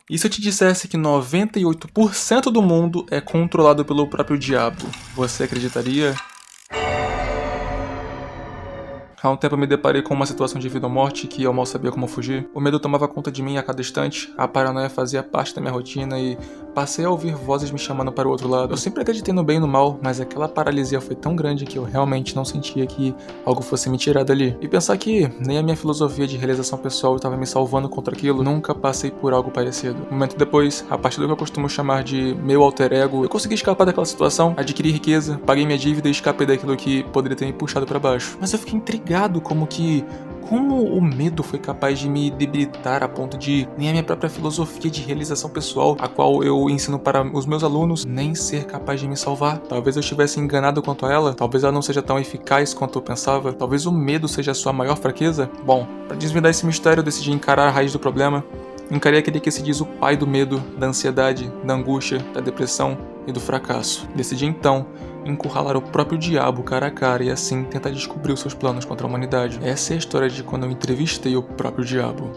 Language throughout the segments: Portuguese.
E se eu te dissesse que 98% do mundo é controlado pelo próprio diabo, você acreditaria? Há um tempo eu me deparei com uma situação de vida ou morte que eu mal sabia como fugir. O medo tomava conta de mim a cada instante, a paranoia fazia parte da minha rotina e passei a ouvir vozes me chamando para o outro lado. Eu sempre acreditei no bem e no mal, mas aquela paralisia foi tão grande que eu realmente não sentia que algo fosse me tirar dali. E pensar que nem a minha filosofia de realização pessoal estava me salvando contra aquilo, nunca passei por algo parecido. Um momento depois, a partir do que eu costumo chamar de meu alter ego, eu consegui escapar daquela situação, adquiri riqueza, paguei minha dívida e escapei daquilo que poderia ter me puxado para baixo. Mas eu fiquei intrigado como o medo foi capaz de me debilitar a ponto de nem a minha própria filosofia de realização pessoal, a qual eu ensino para os meus alunos, nem ser capaz de me salvar. Talvez eu estivesse enganado quanto a ela, talvez ela não seja tão eficaz quanto eu pensava, talvez o medo seja a sua maior fraqueza. Bom, para desvendar esse mistério, eu decidi encarar a raiz do problema. Encarei aquele que se diz o pai do medo, da ansiedade, da angústia, da depressão e do fracasso. Decidi então encurralar o próprio diabo cara a cara e assim tentar descobrir os seus planos contra a humanidade. Essa é a história de quando eu entrevistei o próprio diabo.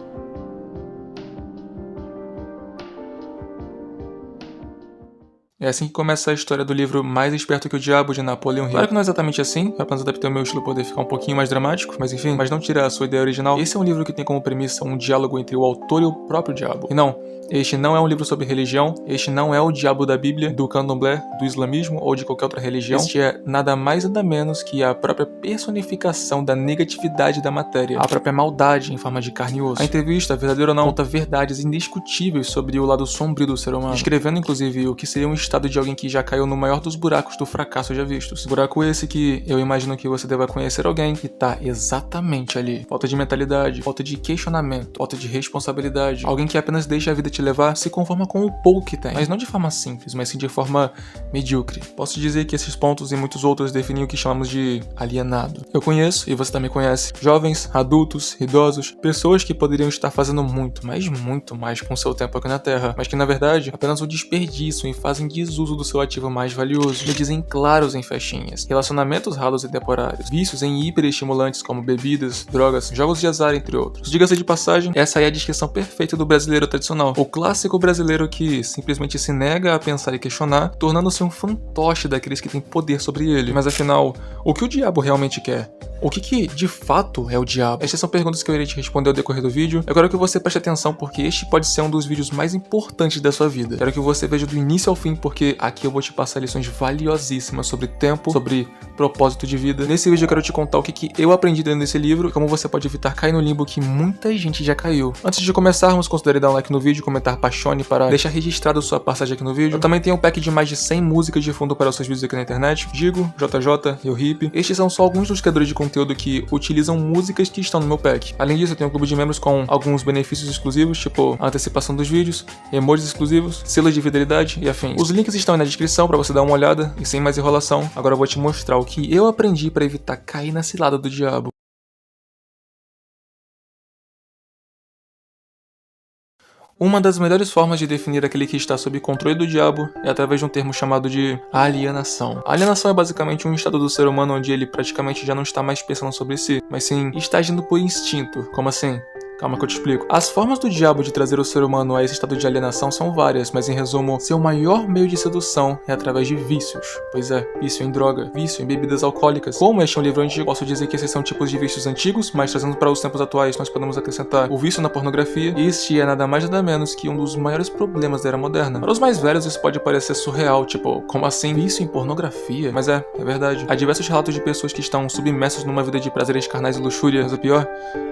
É assim que começa a história do livro Mais Esperto que o Diabo, de Napoleon Hill. Claro que não é exatamente assim, eu apenas adaptei o meu estilo para poder ficar um pouquinho mais dramático, mas enfim, mas não tira a sua ideia original. Esse é um livro que tem como premissa um diálogo entre o autor e o próprio diabo. E não, este não é um livro sobre religião, este não é o diabo da Bíblia, do candomblé, do islamismo ou de qualquer outra religião. Este é nada mais nada menos que a própria personificação da negatividade da matéria, a própria maldade em forma de carne e osso. A entrevista, verdadeira ou não, conta verdades indiscutíveis sobre o lado sombrio do ser humano, descrevendo inclusive o que seria um estado de alguém que já caiu no maior dos buracos do fracasso já vistos. Buraco esse que eu imagino que você deva conhecer alguém que tá exatamente ali. Falta de mentalidade, falta de questionamento, falta de responsabilidade. Alguém que apenas deixa a vida te levar, se conforma com o pouco que tem. Mas não de forma simples, mas sim de forma medíocre. Posso dizer que esses pontos e muitos outros definem o que chamamos de alienado. Eu conheço, e você também conhece, jovens, adultos, idosos, pessoas que poderiam estar fazendo muito, mas muito mais com seu tempo aqui na Terra, mas que na verdade apenas o desperdiçam e fazem desuso do seu ativo mais valioso. Me dizem claros em festinhas, relacionamentos ralos e temporários, vícios em hiperestimulantes como bebidas, drogas, jogos de azar, entre outros. Diga-se de passagem, essa é a descrição perfeita do brasileiro tradicional. O clássico brasileiro que simplesmente se nega a pensar e questionar, tornando-se um fantoche daqueles que têm poder sobre ele. Mas afinal, o que o diabo realmente quer? O que de fato é o diabo? Estas são perguntas que eu irei te responder ao decorrer do vídeo. Eu quero que você preste atenção porque este pode ser um dos vídeos mais importantes da sua vida. Quero que você veja do início ao fim porque aqui eu vou te passar lições valiosíssimas sobre tempo, sobre propósito de vida. Nesse vídeo eu quero te contar o que eu aprendi dentro desse livro e como você pode evitar cair no limbo que muita gente já caiu. Antes de começarmos, considere dar um like no vídeo, comentar paixone para deixar registrado sua passagem aqui no vídeo. Eu também tenho um pack de mais de 100 músicas de fundo para os seus vídeos aqui na internet. Digo, JJ, Eu Hip. Estes são só alguns dos criadores de conteúdo que utilizam músicas que estão no meu pack. Além disso, eu tenho um clube de membros com alguns benefícios exclusivos, tipo a antecipação dos vídeos, emojis exclusivos, selos de fidelidade e afins. Os links estão aí na descrição para você dar uma olhada e sem mais enrolação, agora eu vou te mostrar o que eu aprendi para evitar cair na cilada do diabo. Uma das melhores formas de definir aquele que está sob controle do diabo é através de um termo chamado de alienação. A alienação é basicamente um estado do ser humano onde ele praticamente já não está mais pensando sobre si, mas sim está agindo por instinto. Como assim? Calma que eu te explico. As formas do diabo de trazer o ser humano a esse estado de alienação são várias, mas em resumo, seu maior meio de sedução é através de vícios. Pois é, vício em droga, vício em bebidas alcoólicas. Como este é um livro antigo, posso dizer que esses são tipos de vícios antigos, mas trazendo para os tempos atuais nós podemos acrescentar o vício na pornografia. Este é nada mais nada menos que um dos maiores problemas da era moderna. Para os mais velhos isso pode parecer surreal, tipo, como assim? Vício em pornografia? Mas é verdade. Há diversos relatos de pessoas que estão submersos numa vida de prazeres carnais e luxúria, mas o pior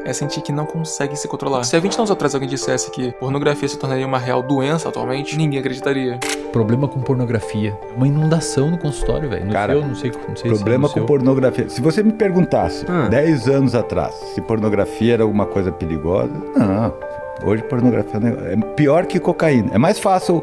é sentir que não consegue se controlar. Se há 20 anos atrás alguém dissesse que pornografia se tornaria uma real doença atualmente, ninguém acreditaria. Problema com pornografia. Uma inundação no consultório, velho. Cara, eu não sei problema se com pornografia. Se você me perguntasse 10 anos atrás se pornografia era alguma coisa perigosa, não. Hoje pornografia é pior que cocaína. É mais fácil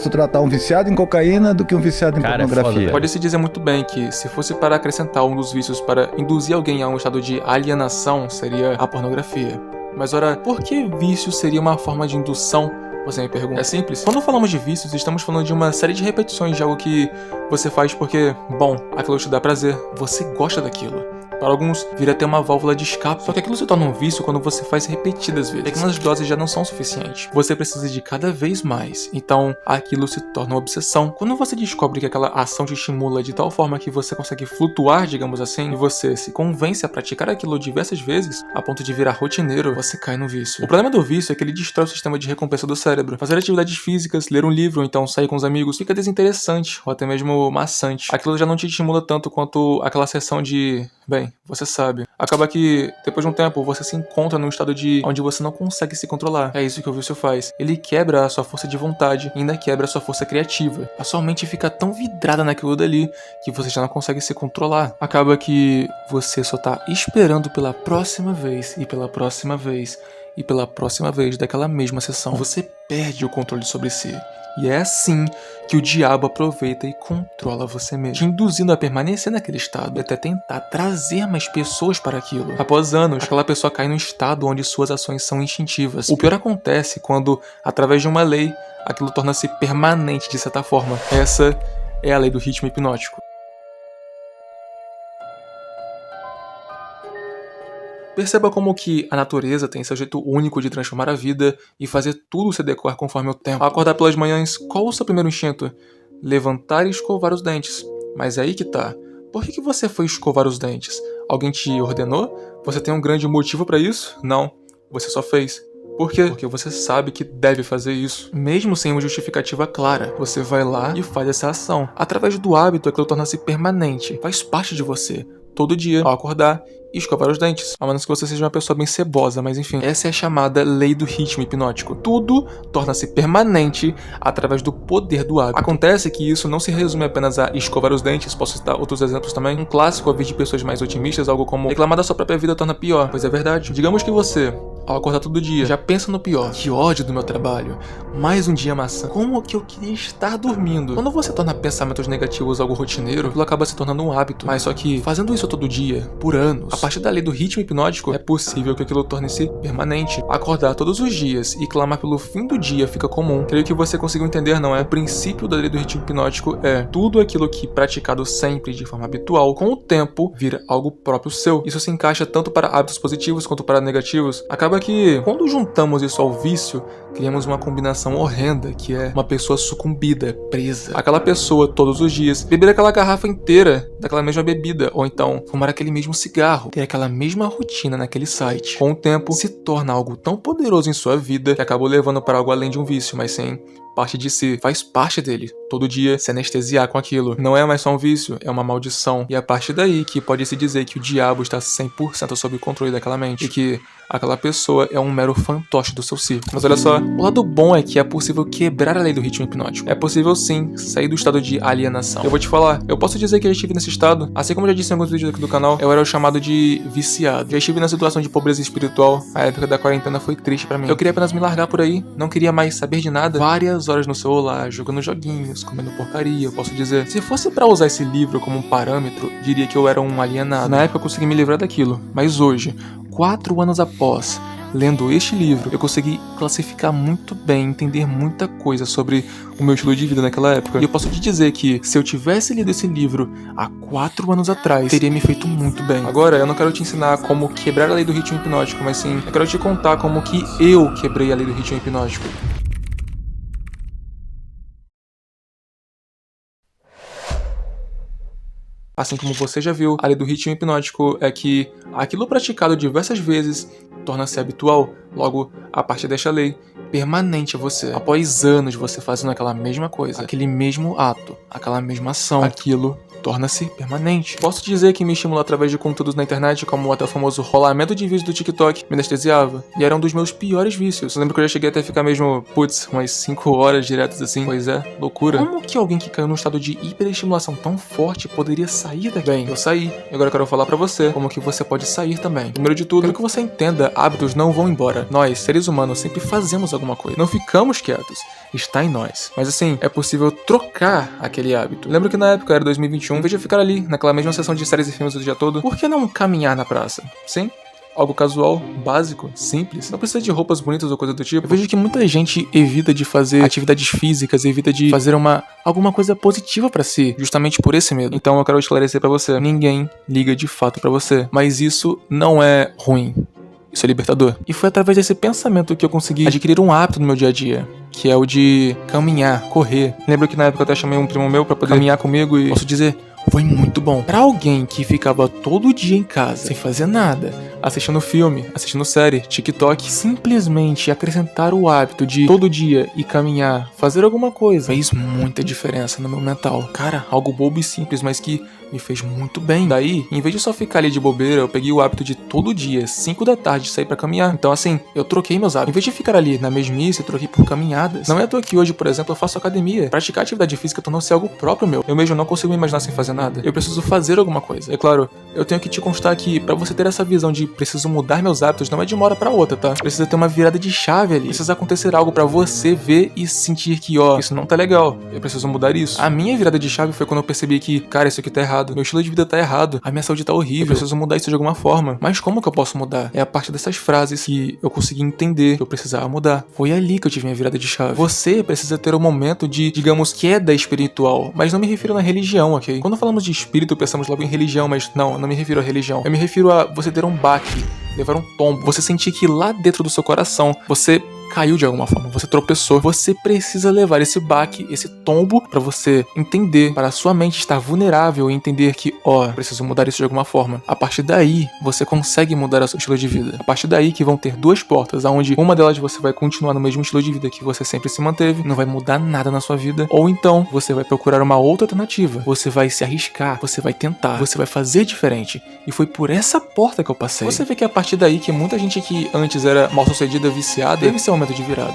tratar um viciado em cocaína do que um viciado em pornografia. Foda, pode-se dizer muito bem que se fosse para acrescentar um dos vícios para induzir alguém a um estado de alienação, seria a pornografia. Mas ora, por que vício seria uma forma de indução? Você me pergunta. É simples. Quando falamos de vícios, estamos falando de uma série de repetições de algo que você faz porque, bom, aquilo te dá prazer, você gosta daquilo. Para alguns, vira até uma válvula de escape. Só que aquilo se torna um vício quando você faz repetidas vezes. Pequenas doses já não são suficientes. Você precisa de cada vez mais. Então, aquilo se torna uma obsessão. Quando você descobre que aquela ação te estimula de tal forma que você consegue flutuar, digamos assim, e você se convence a praticar aquilo diversas vezes, a ponto de virar rotineiro, você cai no vício. O problema do vício é que ele destrói o sistema de recompensa do cérebro. Fazer atividades físicas, ler um livro, ou então sair com os amigos, fica desinteressante, ou até mesmo maçante. Aquilo já não te estimula tanto quanto aquela sessão de... bem, você sabe. Acaba que, depois de um tempo, você se encontra num estado de onde você não consegue se controlar. É isso que o vício faz. Ele quebra a sua força de vontade e ainda quebra a sua força criativa. A sua mente fica tão vidrada naquilo dali que você já não consegue se controlar. Acaba que você só tá esperando pela próxima vez e pela próxima vez e pela próxima vez daquela mesma sessão. Você perde o controle sobre si. E é assim que o diabo aproveita e controla você mesmo, te induzindo a permanecer naquele estado e até tentar trazer mais pessoas para aquilo. Após anos, aquela pessoa cai num estado onde suas ações são instintivas. O pior acontece quando, através de uma lei, aquilo torna-se permanente de certa forma. Essa é a lei do ritmo hipnótico. Perceba como que a natureza tem seu jeito único de transformar a vida e fazer tudo se adequar conforme o tempo. Ao acordar pelas manhãs, qual o seu primeiro instinto? Levantar e escovar os dentes. Mas é aí que tá. Por que você foi escovar os dentes? Alguém te ordenou? Você tem um grande motivo para isso? Não. Você só fez. Por quê? Porque você sabe que deve fazer isso. Mesmo sem uma justificativa clara, você vai lá e faz essa ação. Através do hábito, aquilo torna-se permanente. Faz parte de você. Todo dia, ao acordar, e escovar os dentes. A menos que você seja uma pessoa bem cebosa, mas enfim. Essa é a chamada lei do ritmo hipnótico. Tudo torna-se permanente através do poder do hábito. Acontece que isso não se resume apenas a escovar os dentes, posso citar outros exemplos também. Um clássico a ver de pessoas mais otimistas, algo como reclamar da sua própria vida torna pior. Pois é verdade. Digamos que você, ao acordar todo dia, já pensa no pior. Que ódio do meu trabalho. Mais um dia maçã. Como que eu queria estar dormindo? Quando você torna pensamentos negativos algo rotineiro, aquilo acaba se tornando um hábito. Mas só que, fazendo isso todo dia, por anos, a partir da lei do ritmo hipnótico, é possível que aquilo torne-se permanente. Acordar todos os dias e clamar pelo fim do dia fica comum. Creio que você conseguiu entender, não é? O princípio da lei do ritmo hipnótico é tudo aquilo que, praticado sempre de forma habitual, com o tempo, vira algo próprio seu. Isso se encaixa tanto para hábitos positivos quanto para negativos. Acaba que, quando juntamos isso ao vício, criamos uma combinação horrenda, que é uma pessoa sucumbida, presa. Aquela pessoa, todos os dias, beber aquela garrafa inteira daquela mesma bebida, ou então fumar aquele mesmo cigarro, ter aquela mesma rotina naquele site. Com o tempo, se torna algo tão poderoso em sua vida que acabou levando para algo além de um vício, mas sim parte de si, faz parte dele. Todo dia se anestesiar com aquilo. Não é mais só um vício, é uma maldição. E é a partir daí que pode-se dizer que o diabo está 100% sob o controle daquela mente. E que aquela pessoa é um mero fantoche do seu circo. Mas olha só, o lado bom é que é possível quebrar a lei do ritmo hipnótico. É possível sim sair do estado de alienação. Eu vou te falar, eu posso dizer que eu estive nesse estado. Assim como eu já disse em alguns vídeos aqui do canal, eu era o chamado de viciado. Já estive na situação de pobreza espiritual. A época da quarentena foi triste pra mim. Eu queria apenas me largar por aí, não queria mais saber de nada. Várias horas no celular, jogando joguinhos, comendo porcaria, eu posso dizer. Se fosse pra usar esse livro como um parâmetro, diria que eu era um alienado. Na época eu consegui me livrar daquilo, mas hoje, 4 anos após, lendo este livro, eu consegui classificar muito bem, entender muita coisa sobre o meu estilo de vida naquela época. E eu posso te dizer que, se eu tivesse lido esse livro há 4 anos atrás, teria me feito muito bem. Agora, eu não quero te ensinar como quebrar a lei do ritmo hipnótico, mas sim, eu quero te contar como que eu quebrei a lei do ritmo hipnótico. Assim como você já viu, a lei do ritmo hipnótico é que aquilo praticado diversas vezes torna-se habitual, logo, a partir desta lei, permanente a você. Após anos você fazendo aquela mesma coisa, aquele mesmo ato, aquela mesma ação, aquilo torna-se permanente. Posso dizer que me estimulou através de conteúdos na internet, como até o famoso rolamento de vídeos do TikTok, me anestesiava, e era um dos meus piores vícios. Eu lembro que eu já cheguei até a ficar mesmo, umas 5 horas diretas assim. Pois é, loucura. Como que alguém que caiu num estado de hiperestimulação tão forte poderia sair daqui? Bem, eu saí, e agora eu quero falar pra você como que você pode sair também. Primeiro de tudo, quero que você entenda, hábitos não vão embora. Nós, seres humanos, sempre fazemos alguma coisa. Não ficamos quietos. Está em nós. Mas assim, é possível trocar aquele hábito. Lembro que na época era 2021, em vez de eu ficar ali, naquela mesma sessão de séries e filmes o dia todo, por que não caminhar na praça? Sim? algo casual, básico, simples. Não precisa de roupas bonitas ou coisa do tipo. Eu vejo que muita gente evita de fazer atividades físicas, evita de fazer alguma coisa positiva pra si, justamente por esse medo. Então eu quero esclarecer pra você, ninguém liga de fato pra você. Mas isso não é ruim. Isso é libertador. E foi através desse pensamento que eu consegui adquirir um hábito no meu dia a dia, que é o de caminhar, correr. Lembro que na época eu até chamei um primo meu pra poder caminhar comigo e posso dizer, foi muito bom. Pra alguém que ficava todo dia em casa, sem fazer nada, assistindo filme, assistindo série, TikTok, simplesmente acrescentar o hábito de todo dia ir caminhar, fazer alguma coisa, fez muita diferença no meu mental. Cara, algo bobo e simples, mas que me fez muito bem. Daí, em vez de só ficar ali de bobeira, eu peguei o hábito de todo dia, 5 da tarde, sair pra caminhar. Então assim, eu troquei meus hábitos. Em vez de ficar ali na mesmice, eu troquei por caminhadas. Não é à toa que hoje, por exemplo, eu faço academia. Praticar atividade física tornou-se algo próprio meu. Eu mesmo não consigo me imaginar sem fazer nada. Eu preciso fazer alguma coisa. É claro, eu tenho que te constar que pra você ter essa visão de preciso mudar meus hábitos, não é de uma hora pra outra, tá? Precisa ter uma virada de chave ali. Precisa acontecer algo pra você ver e sentir que, ó, isso não tá legal. Eu preciso mudar isso. A minha virada de chave foi quando eu percebi que, cara, isso aqui tá errado. Meu estilo de vida tá errado. A minha saúde tá horrível. Eu preciso mudar isso de alguma forma. Mas como que eu posso mudar? É a partir dessas frases que eu consegui entender que eu precisava mudar. Foi ali que eu tive minha virada de chave. Você precisa ter um momento de, digamos, queda espiritual. Mas não me refiro na religião, ok? Quando falamos de espírito, pensamos logo em religião, mas não me refiro à religião. Eu me refiro a você ter um baque, levar um tombo. Você sentir que lá dentro do seu coração, você caiu de alguma forma, você tropeçou. Você precisa levar esse baque, esse tombo, pra você entender, para a sua mente estar vulnerável e entender que, ó, preciso mudar isso de alguma forma. A partir daí, você consegue mudar o seu estilo de vida. A partir daí que vão ter duas portas, onde uma delas você vai continuar no mesmo estilo de vida que você sempre se manteve, não vai mudar nada na sua vida, ou então você vai procurar uma outra alternativa. Você vai se arriscar, você vai tentar, você vai fazer diferente. E foi por essa porta que eu passei. Você vê que é a partir daí que muita gente que antes era mal sucedida, viciada, teve seu momento de virada.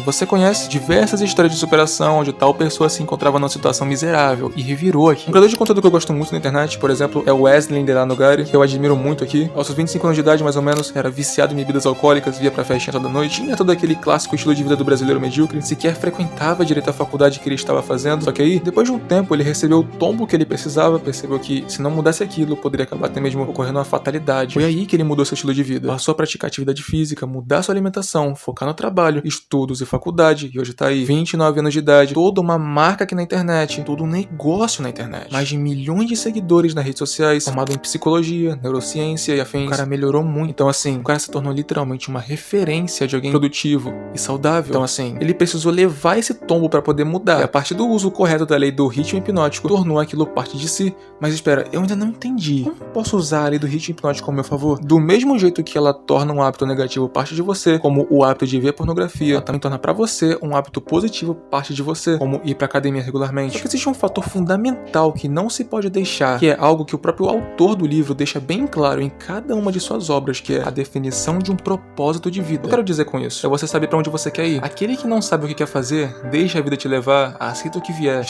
Você conhece diversas histórias de superação onde tal pessoa se encontrava numa situação miserável e revirou aqui. Um criador de conteúdo que eu gosto muito na internet, por exemplo, é o Wesley Delanogari, que eu admiro muito aqui. Aos seus 25 anos de idade, mais ou menos, era viciado em bebidas alcoólicas, via pra festinha toda noite, tinha todo aquele clássico estilo de vida do brasileiro medíocre, sequer frequentava direito a faculdade que ele estava fazendo. Só que aí, depois de um tempo, ele recebeu o tombo que ele precisava, percebeu que se não mudasse aquilo, poderia acabar até mesmo ocorrendo uma fatalidade. Foi aí que ele mudou seu estilo de vida. Passou a praticar atividade física, mudar sua alimentação, focar no trabalho, estudos e faculdade, e hoje tá aí, 29 anos de idade, toda uma marca aqui na internet, todo um negócio na internet, mais de milhões de seguidores nas redes sociais, formado em psicologia, neurociência e afins. O cara melhorou muito. Então assim, o cara se tornou literalmente uma referência de alguém produtivo e saudável. Então assim, ele precisou levar esse tombo pra poder mudar. E a partir do uso correto da lei do ritmo hipnótico, tornou aquilo parte de si. Mas espera, eu ainda não entendi. Como posso usar a lei do ritmo hipnótico ao meu favor? Do mesmo jeito que ela torna um hábito negativo parte de você, como o hábito de ver pornografia, ela também torna pra você um hábito positivo parte de você, como ir pra academia regularmente. Só que existe um fator fundamental que não se pode deixar, que é algo que o próprio autor do livro deixa bem claro em cada uma de suas obras, que é a definição de um propósito de vida. O que eu quero dizer com isso? É você saber pra onde você quer ir. Aquele que não sabe o que quer fazer, deixa a vida te levar, aceita o que vier.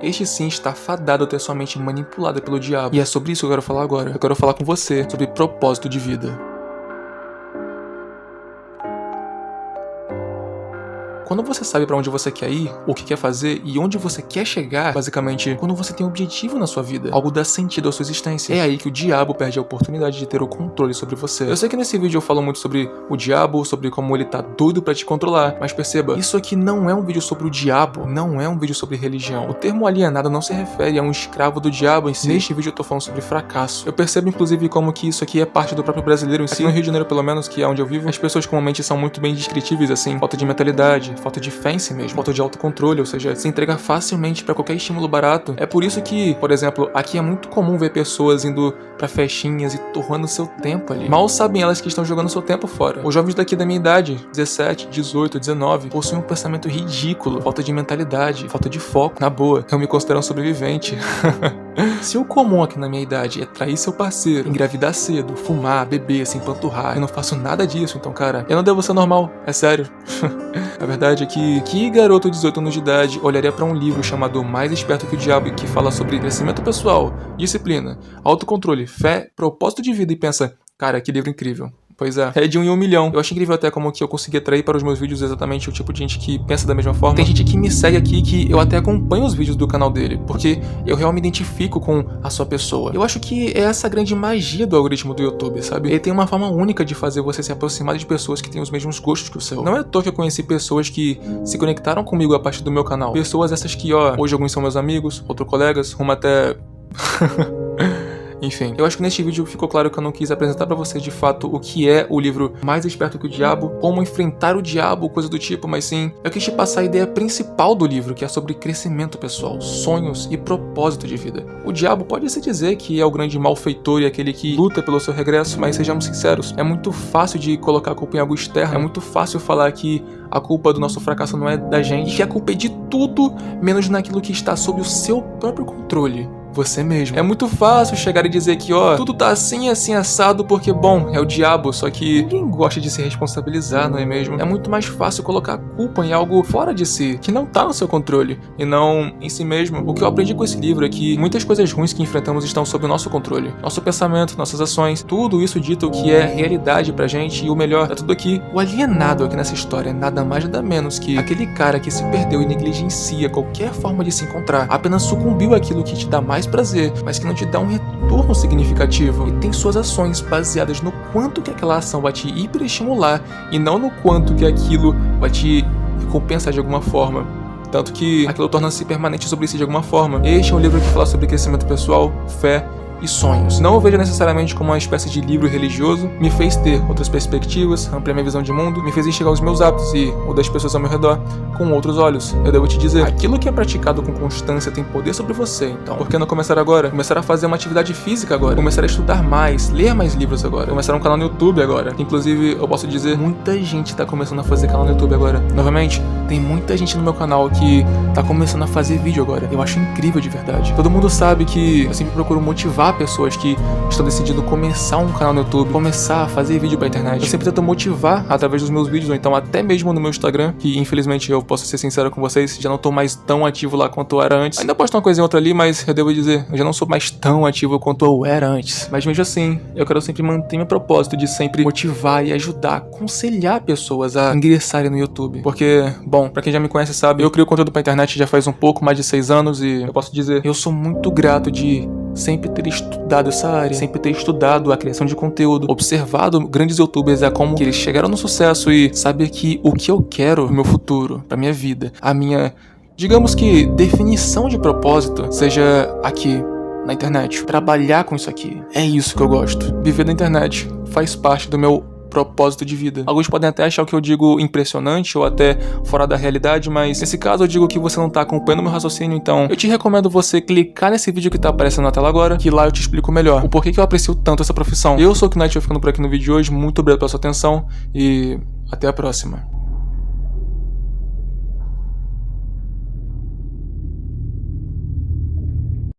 Este sim está fadado a ter sua mente manipulada pelo diabo. E é sobre isso que eu quero falar agora. Eu quero falar com você sobre propósito de vida. Quando você sabe pra onde você quer ir, o que quer fazer e onde você quer chegar, basicamente, quando você tem um objetivo na sua vida, algo dá sentido à sua existência, é aí que o diabo perde a oportunidade de ter o controle sobre você. Eu sei que nesse vídeo eu falo muito sobre o diabo, sobre como ele tá doido pra te controlar, mas perceba, isso aqui não é um vídeo sobre o diabo, não é um vídeo sobre religião. O termo alienado não se refere a um escravo do diabo em si. Neste vídeo eu tô falando sobre fracasso. Eu percebo inclusive como que isso aqui é parte do próprio brasileiro em si. Aqui no Rio de Janeiro, pelo menos, que é onde eu vivo, as pessoas comumente são muito bem descritíveis, assim, falta de mentalidade, falta de fé em si mesmo, falta de autocontrole, ou seja, se entrega facilmente pra qualquer estímulo barato. É por isso que, por exemplo, aqui é muito comum ver pessoas indo pra festinhas e torrando seu tempo ali. Mal sabem elas que estão jogando seu tempo fora. Os jovens daqui da minha idade, 17, 18, 19, possuem um pensamento ridículo, falta de mentalidade, falta de foco. Na boa, eu me considero um sobrevivente. Se o comum aqui na minha idade é trair seu parceiro, engravidar cedo, fumar, beber, se empanturrar, eu não faço nada disso, então cara, eu não devo ser normal, é sério. A verdade é que garoto de 18 anos de idade olharia pra um livro chamado Mais Esperto que o Diabo e que fala sobre crescimento pessoal, disciplina, autocontrole, fé, propósito de vida e pensa, cara, que livro incrível. Pois é de 1 em 1 milhão. Eu acho incrível até como que eu consegui atrair para os meus vídeos exatamente o tipo de gente que pensa da mesma forma. Tem gente que me segue aqui que eu até acompanho os vídeos do canal dele, porque eu realmente me identifico com a sua pessoa. Eu acho que é essa grande magia do algoritmo do YouTube, sabe? Ele tem uma forma única de fazer você se aproximar de pessoas que têm os mesmos gostos que o seu. Não é à toa que eu conheci pessoas que se conectaram comigo a partir do meu canal. Pessoas essas que, hoje alguns são meus amigos, outros colegas, rumo até... Enfim, eu acho que neste vídeo ficou claro que eu não quis apresentar pra vocês de fato o que é o livro Mais Esperto que o Diabo, como enfrentar o diabo, coisa do tipo, mas sim, eu quis te passar a ideia principal do livro, que é sobre crescimento pessoal, sonhos e propósito de vida. O diabo pode-se dizer que é o grande malfeitor e aquele que luta pelo seu regresso, mas sejamos sinceros, é muito fácil de colocar a culpa em algo externo, é muito fácil falar que a culpa do nosso fracasso não é da gente, e que a culpa é de tudo, menos naquilo que está sob o seu próprio controle. Você mesmo. É muito fácil chegar e dizer que, tudo tá assim assado porque, bom, é o diabo, só que ninguém gosta de se responsabilizar, não é mesmo? É muito mais fácil colocar a culpa em algo fora de si, que não tá no seu controle, e não em si mesmo. O que eu aprendi com esse livro é que muitas coisas ruins que enfrentamos estão sob o nosso controle. Nosso pensamento, nossas ações, tudo isso dito que é realidade pra gente, e o melhor é tudo aqui. O alienado aqui nessa história é nada mais nada menos que aquele cara que se perdeu e negligencia qualquer forma de se encontrar, apenas sucumbiu àquilo que te dá mais prazer, mas que não te dá um retorno significativo, e tem suas ações baseadas no quanto que aquela ação vai te hiperestimular e não no quanto que aquilo vai te recompensar de alguma forma. Tanto que aquilo torna-se permanente sobre si de alguma forma. Este é um livro que fala sobre crescimento pessoal, fé e sonhos. Não o vejo necessariamente como uma espécie de livro religioso, me fez ter outras perspectivas, ampliar minha visão de mundo, me fez enxergar os meus hábitos e o das pessoas ao meu redor com outros olhos. Eu devo te dizer, aquilo que é praticado com constância tem poder sobre você, então por que não começar agora? Começar a fazer uma atividade física agora, começar a estudar mais, ler mais livros agora, começar um canal no YouTube agora. Inclusive, eu posso dizer, muita gente tá começando a fazer canal no YouTube agora. Novamente, tem muita gente no meu canal que tá começando a fazer vídeo agora. Eu acho incrível de verdade. Todo mundo sabe que eu sempre procuro motivar pessoas que estão decidindo começar um canal no YouTube, começar a fazer vídeo pra internet. Eu sempre tento motivar através dos meus vídeos, ou então até mesmo no meu Instagram, que infelizmente eu posso ser sincero com vocês, já não tô mais tão ativo lá quanto eu era antes. Ainda posto uma coisinha ou outra ali, mas eu devo dizer, eu já não sou mais tão ativo quanto eu era antes. Mas mesmo assim, eu quero sempre manter meu propósito de sempre motivar e ajudar, aconselhar pessoas a ingressarem no YouTube. Porque, bom, pra quem já me conhece sabe, eu crio conteúdo pra internet já faz um pouco mais de 6 anos e eu posso dizer, eu sou muito grato de sempre ter estudado essa área, sempre ter estudado a criação de conteúdo, observado grandes youtubers a como que eles chegaram no sucesso e saber que o que eu quero no meu futuro, pra minha vida, a minha, digamos que, definição de propósito seja aqui, na internet. Trabalhar com isso aqui. É isso que eu gosto. Viver da internet faz parte do meu propósito de vida. Alguns podem até achar o que eu digo impressionante ou até fora da realidade, mas nesse caso eu digo que você não tá acompanhando meu raciocínio, então eu te recomendo você clicar nesse vídeo que tá aparecendo na tela agora, que lá eu te explico melhor o porquê que eu aprecio tanto essa profissão. Eu sou o Knight, eu ficando por aqui no vídeo de hoje, muito obrigado pela sua atenção e até a próxima.